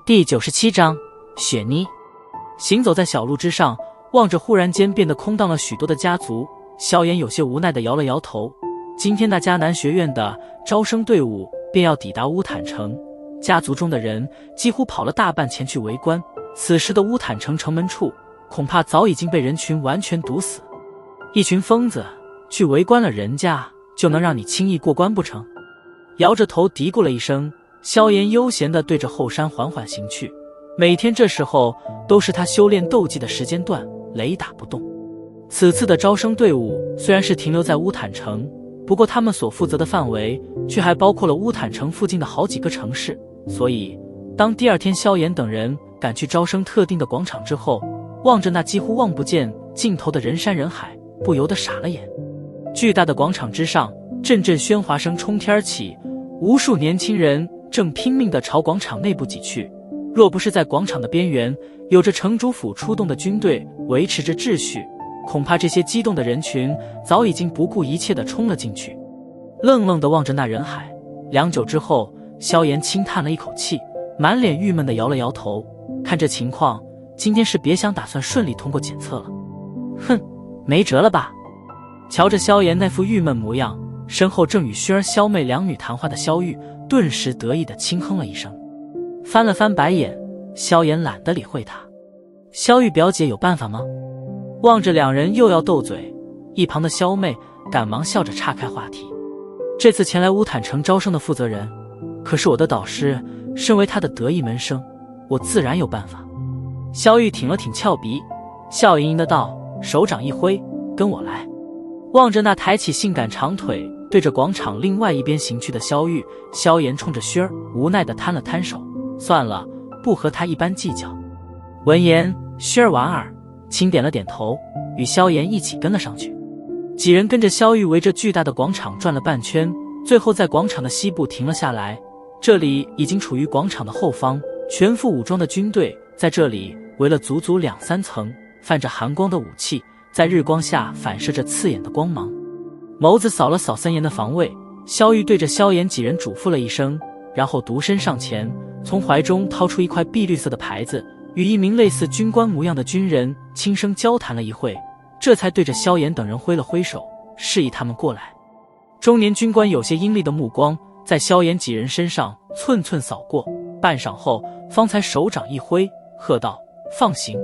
第97章雪妮。行走在小路之上，望着忽然间变得空荡了许多的家族，萧炎有些无奈地摇了摇头。今天那迦南学院的招生队伍便要抵达乌坦城，家族中的人几乎跑了大半前去围观。此时的乌坦城城门处恐怕早已经被人群完全堵死。一群疯子去围观了人家，就能让你轻易过关不成？摇着头嘀咕了一声，萧炎悠闲地对着后山缓缓行去。每天这时候都是他修炼斗技的时间段，雷打不动。此次的招生队伍虽然是停留在乌坦城，不过他们所负责的范围却还包括了乌坦城附近的好几个城市，所以当第二天萧炎等人赶去招生特定的广场之后，望着那几乎望不见尽头的人山人海，不由得傻了眼。巨大的广场之上，阵阵喧哗声冲天起，无数年轻人正拼命地朝广场内部挤去。若不是在广场的边缘有着城主府出动的军队维持着秩序，恐怕这些激动的人群早已经不顾一切地冲了进去。愣愣地望着那人海，良久之后，萧炎轻叹了一口气，满脸郁闷地摇了摇头。看这情况，今天是别想打算顺利通过检测了。哼，没辙了吧？瞧着萧炎那副郁闷模样，身后正与薰儿、萧妹两女谈话的萧玉顿时得意地轻哼了一声，翻了翻白眼。萧炎懒得理会他。萧玉表姐有办法吗？望着两人又要斗嘴，一旁的萧妹赶忙笑着岔开话题。这次前来乌坦城招生的负责人可是我的导师，身为他的得意门生，我自然有办法。萧玉挺了挺俏鼻，笑盈盈的道，手掌一挥，跟我来。望着那抬起性感长腿对着广场另外一边行去的萧玉，萧炎冲着薰儿无奈地摊了摊手，算了，不和他一般计较。闻言，薰儿莞尔轻点了点头，与萧炎一起跟了上去。几人跟着萧玉围着巨大的广场转了半圈，最后在广场的西部停了下来。这里已经处于广场的后方，全副武装的军队在这里围了足足2-3层，泛着寒光的武器在日光下反射着刺眼的光芒。眸子扫了扫森严的防卫，萧玉对着萧炎几人嘱咐了一声，然后独身上前，从怀中掏出一块碧绿色的牌子，与一名类似军官模样的军人轻声交谈了一会，这才对着萧炎等人挥了挥手，示意他们过来。中年军官有些阴厉的目光在萧炎几人身上寸寸扫过，半晌后方才手掌一挥，喝道：放行。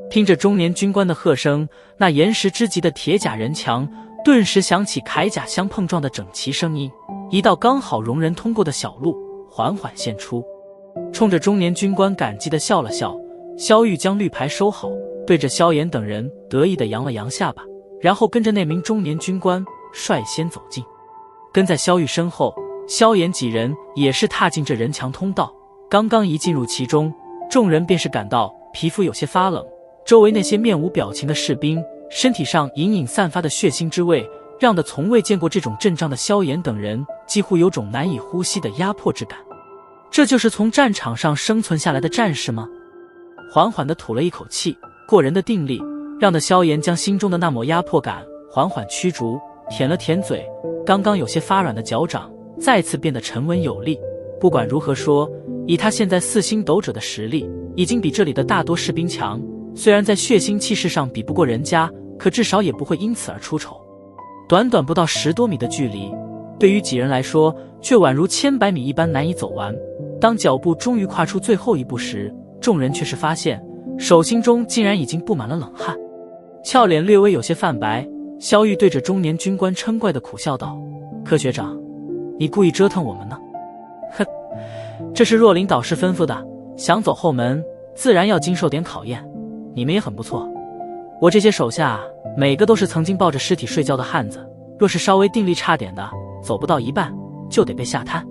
听着中年军官的喝声，那岩石之极的铁甲人墙顿时响起铠甲相碰撞的整齐声音，一道刚好容人通过的小路缓缓现出。冲着中年军官感激地笑了笑，萧玉将绿牌收好，对着萧炎等人得意地扬了扬下巴，然后跟着那名中年军官率先走近。跟在萧玉身后，萧炎几人也是踏进这人墙通道，刚刚一进入其中，众人便是感到皮肤有些发冷。周围那些面无表情的士兵身体上隐隐散发的血腥之味，让得从未见过这种阵仗的萧炎等人几乎有种难以呼吸的压迫之感。这就是从战场上生存下来的战士吗？缓缓地吐了一口气，过人的定力让得萧炎将心中的那抹压迫感缓缓驱逐，舔了舔嘴，刚刚有些发软的脚掌再次变得沉稳有力。不管如何说，以他现在4星斗者的实力，已经比这里的大多士兵强。虽然在血腥气势上比不过人家，可至少也不会因此而出丑。短短不到10多米的距离，对于几人来说却宛如千百米一般难以走完。当脚步终于跨出最后一步时，众人却是发现手心中竟然已经布满了冷汗，俏脸略微有些泛白。萧玉对着中年军官嗔怪地苦笑道：柯学长，你故意折腾我们呢？哼，这是若琳导师吩咐的，想走后门自然要经受点考验。你们也很不错，我这些手下每个都是曾经抱着尸体睡觉的汉子，若是稍微定力差点的，走不到一半就得被下瘫。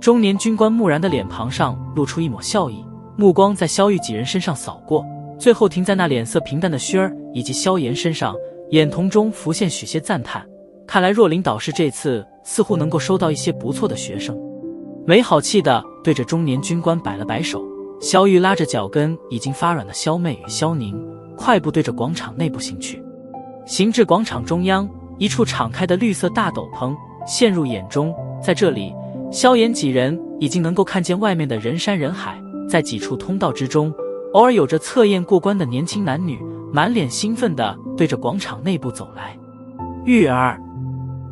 中年军官木然的脸庞上露出一抹笑意，目光在萧玉几人身上扫过，最后停在那脸色平淡的薰儿以及萧炎身上，眼瞳中浮现许些赞叹。看来若琳导师这次似乎能够收到一些不错的学生。没好气地对着中年军官摆了摆手，萧玉拉着脚跟已经发软的萧妹与萧宁，快步对着广场内部行去。行至广场中央，一处敞开的绿色大斗篷陷入眼中，在这里，萧炎几人已经能够看见外面的人山人海，在几处通道之中，偶尔有着测验过关的年轻男女，满脸兴奋地对着广场内部走来。玉儿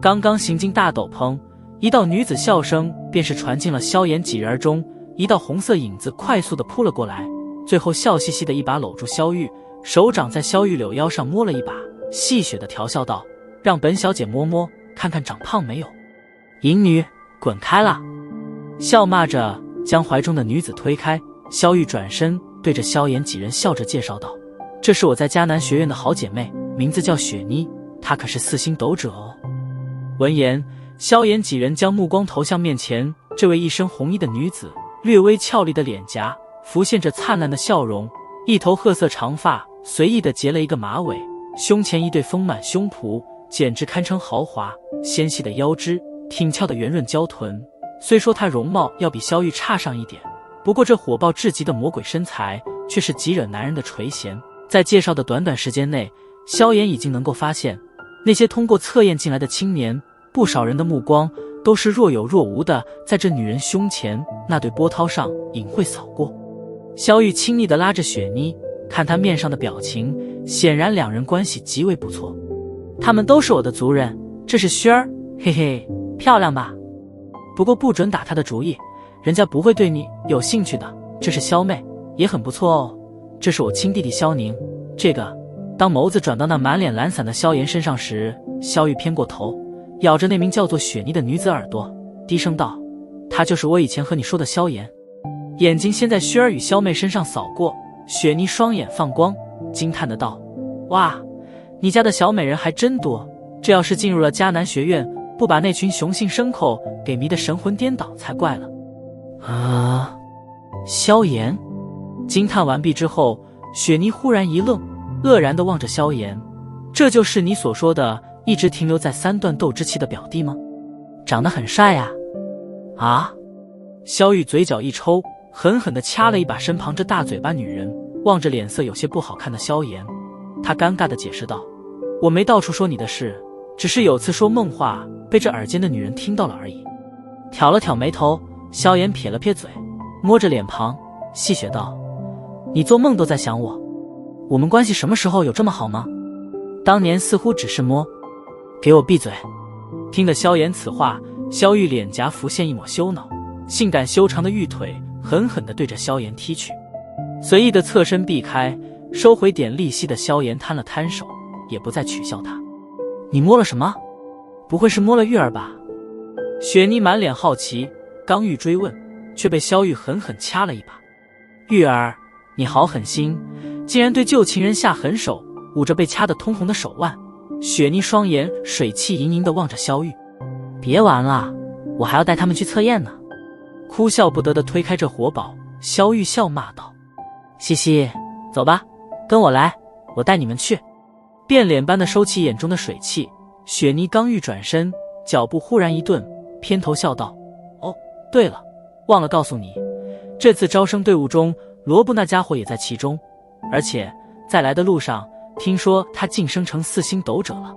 刚刚行进大斗篷，一道女子笑声便是传进了萧炎几人中，一道红色影子快速地扑了过来，最后笑嘻嘻的一把搂住萧玉，手掌在萧玉柳腰上摸了一把，戏谑地调笑道：“让本小姐摸摸，看看长胖没有。”淫女，滚开啦！笑骂着将怀中的女子推开，萧玉转身对着萧炎几人笑着介绍道：“这是我在迦南学院的好姐妹，名字叫雪妮，她可是4星斗者哦。”闻言，萧炎几人将目光投向面前这位一身红衣的女子，略微俏丽的脸颊浮现着灿烂的笑容，一头褐色长发随意地结了一个马尾，胸前一对丰满胸脯简直堪称豪华，纤细的腰肢，挺翘的圆润娇臀。虽说她容貌要比萧玉差上一点，不过这火爆至极的魔鬼身材却是极惹男人的垂涎。在介绍的短短时间内，萧炎已经能够发现，那些通过测验进来的青年，不少人的目光都是若有若无的在这女人胸前那对波涛上隐晦扫过。萧玉亲昵地拉着雪妮，看她面上的表情，显然两人关系极为不错。他们都是我的族人，这是轩儿，嘿嘿，漂亮吧？不过不准打她的主意，人家不会对你有兴趣的。这是萧妹，也很不错哦。这是我亲弟弟萧宁。这个……当眸子转到那满脸懒散的萧炎身上时，萧玉偏过头，咬着那名叫做雪妮的女子耳朵，低声道：“她就是我以前和你说的萧炎。”眼睛先在轩儿与萧妹身上扫过，雪妮双眼放光，惊叹的道：“哇，你家的小美人还真多！这要是进入了迦南学院，不把那群雄性牲口给迷得神魂颠倒才怪了。”啊！萧炎惊叹完毕之后，雪妮忽然一愣，愕然地望着萧炎：“这就是你所说的一直停留在3段斗之期的表弟吗？长得很帅呀！”啊！萧玉嘴角一抽，狠狠地掐了一把身旁这大嘴巴女人，望着脸色有些不好看的萧炎，他尴尬地解释道：“我没到处说你的事，只是有次说梦话被这耳尖的女人听到了而已。”挑了挑眉头，萧炎撇了撇嘴，摸着脸庞戏谑道：“你做梦都在想我？我们关系什么时候有这么好吗？当年似乎只是摸。”给我闭嘴！听得萧炎此话，萧玉脸颊浮现一抹羞恼，性感修长的玉腿狠狠地对着萧炎踢去，随意的侧身避开，收回点利息的萧炎摊了摊手，也不再取笑他：“你摸了什么？不会是摸了玉儿吧？”雪妮满脸好奇，刚欲追问，却被萧玉狠狠掐了一把：“玉儿，你好狠心，竟然对旧情人下狠手！”捂着被掐得通红的手腕，雪妮双眼水气盈盈地望着萧玉：“别玩了，我还要带他们去测验呢。”哭笑不得地推开这活宝，萧玉笑骂道：“西西，走吧，跟我来，我带你们去。”变脸般的收起眼中的水汽，雪妮刚欲转身，脚步忽然一顿，偏头笑道：“哦，对了，忘了告诉你，这次招生队伍中，罗布那家伙也在其中，而且在来的路上，听说他晋升成4星斗者了。”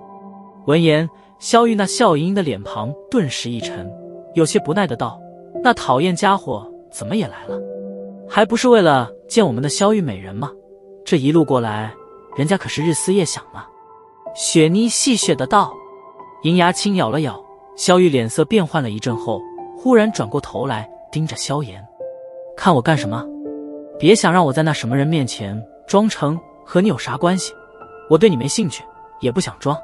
闻言，萧玉那笑盈盈的脸庞顿时一沉，有些不耐的道：“那讨厌家伙怎么也来了？还不是为了见我们的萧玉美人吗？这一路过来，人家可是日思夜想呢。”雪妮戏谑的道。银牙轻咬了咬，萧玉脸色变换了一阵后，忽然转过头来盯着萧炎：“看我干什么？别想让我在那什么人面前装成和你有啥关系，我对你没兴趣，也不想装。”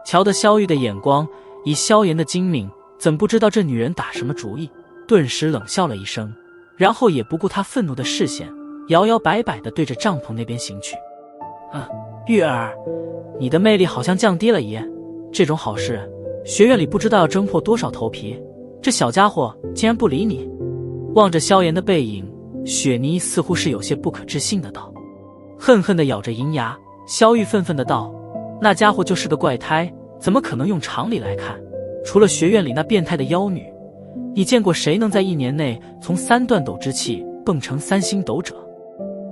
瞧得萧玉的眼光以萧炎的精明，怎不知道这女人打什么主意，顿时冷笑了一声，然后也不顾他愤怒的视线，摇摇摆摆地对着帐篷那边行去。“玉儿，你的魅力好像降低了一，这种好事，学院里不知道要挣破多少头皮，这小家伙竟然不理你。”望着萧炎的背影，雪妮似乎是有些不可置信的道。恨恨地咬着银牙，萧玉愤愤地道：“那家伙就是个怪胎，怎么可能用常理来看？除了学院里那变态的妖女，你见过谁能在1年内从3段斗之气蹦成3星斗者？”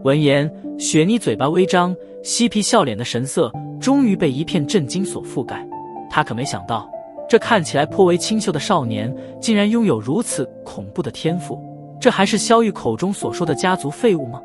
闻言，雪妮嘴巴微张，嬉皮笑脸的神色终于被一片震惊所覆盖。她可没想到，这看起来颇为清秀的少年竟然拥有如此恐怖的天赋，这还是萧玉口中所说的家族废物吗？